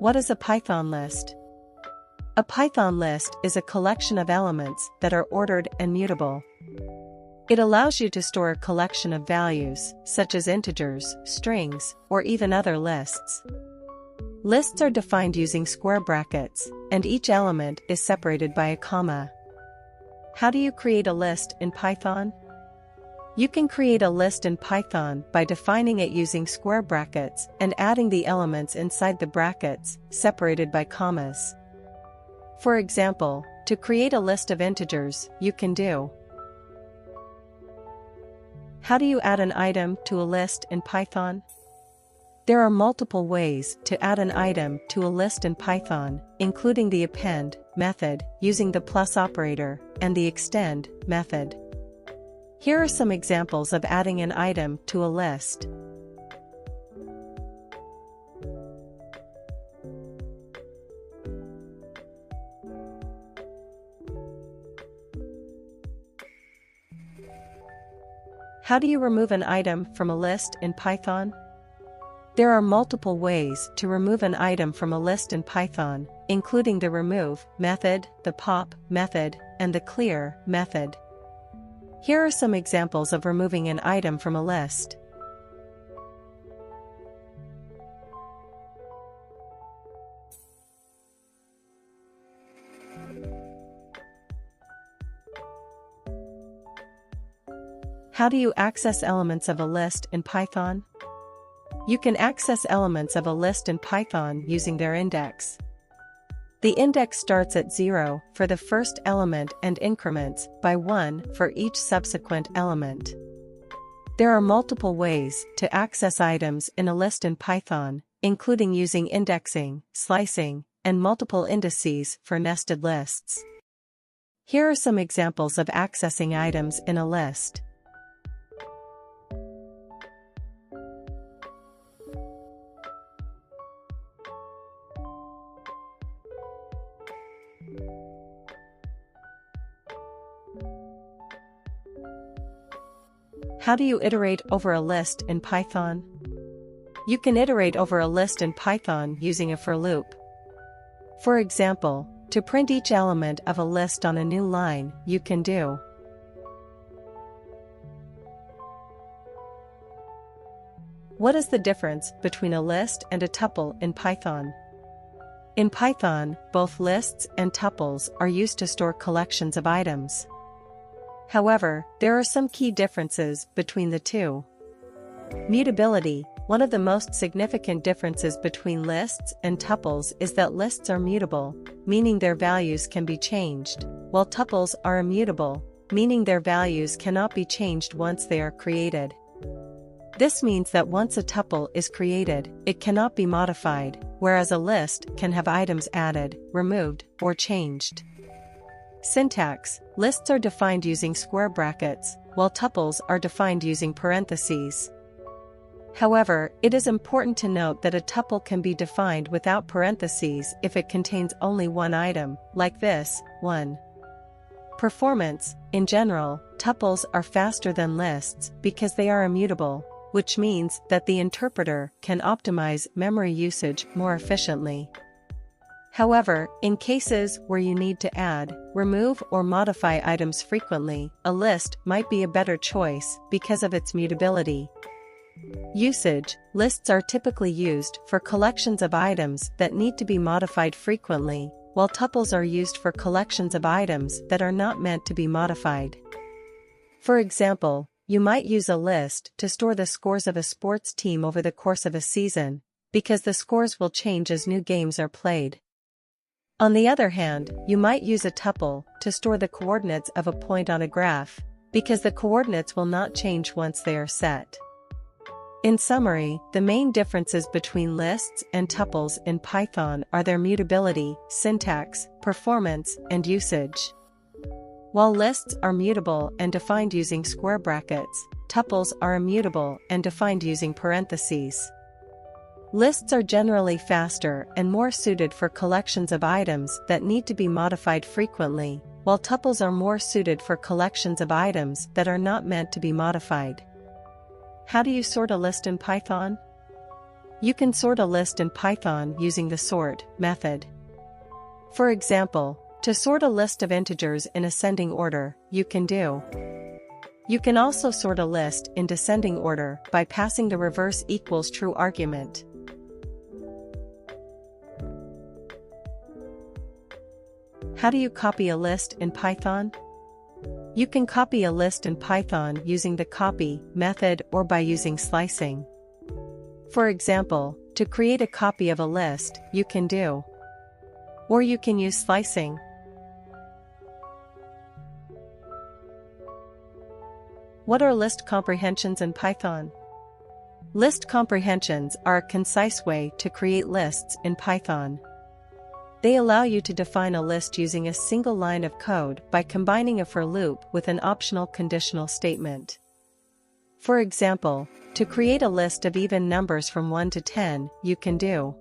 What is a Python list? A Python list is a collection of elements that are ordered and mutable. It allows you to store a collection of values, such as integers, strings, or even other lists. Lists are defined using square brackets, and each element is separated by a comma. How do you create a list in Python? You can create a list in Python by defining it using square brackets and adding the elements inside the brackets, separated by commas. For example, to create a list of integers, you can do. How do you add an item to a list in Python? There are multiple ways to add an item to a list in Python, including the append method, using the plus operator, and the extend method. Here are some examples of adding an item to a list. How do you remove an item from a list in Python? There are multiple ways to remove an item from a list in Python, including the remove method, the pop method, and the clear method. Here are some examples of removing an item from a list. How do you access elements of a list in Python? You can access elements of a list in Python using their index. The index starts at 0 for the first element and increments by 1 for each subsequent element. There are multiple ways to access items in a list in Python, including using indexing, slicing, and multiple indices for nested lists. Here are some examples of accessing items in a list. How do you iterate over a list in Python? You can iterate over a list in Python using a for loop. For example, to print each element of a list on a new line, you can do. What is the difference between a list and a tuple in Python? In Python, both lists and tuples are used to store collections of items. However, there are some key differences between the two. Mutability. One of the most significant differences between lists and tuples is that lists are mutable, meaning their values can be changed, while tuples are immutable, meaning their values cannot be changed once they are created. This means that once a tuple is created, it cannot be modified, whereas a list can have items added, removed, or changed. Syntax. Lists are defined using square brackets, while tuples are defined using parentheses. However, it is important to note that a tuple can be defined without parentheses if it contains only one item, like this, 1. Performance. In general, tuples are faster than lists because they are immutable, which means that the interpreter can optimize memory usage more efficiently. However, in cases where you need to add, remove, or modify items frequently, a list might be a better choice because of its mutability. Usage. Lists are typically used for collections of items that need to be modified frequently, while tuples are used for collections of items that are not meant to be modified. For example, you might use a list to store the scores of a sports team over the course of a season, because the scores will change as new games are played. On the other hand, you might use a tuple to store the coordinates of a point on a graph, because the coordinates will not change once they are set. In summary, the main differences between lists and tuples in Python are their mutability, syntax, performance, and usage. While lists are mutable and defined using square brackets, tuples are immutable and defined using parentheses. Lists are generally faster and more suited for collections of items that need to be modified frequently, while tuples are more suited for collections of items that are not meant to be modified. How do you sort a list in Python? You can sort a list in Python using the sort method. For example, to sort a list of integers in ascending order, you can do. You can also sort a list in descending order by passing the reverse equals true argument. How do you copy a list in Python? You can copy a list in Python using the copy method or by using slicing. For example, to create a copy of a list, you can do. Or you can use slicing. What are list comprehensions in Python? List comprehensions are a concise way to create lists in Python. They allow you to define a list using a single line of code by combining a for loop with an optional conditional statement. For example, to create a list of even numbers from 1 to 10, you can do.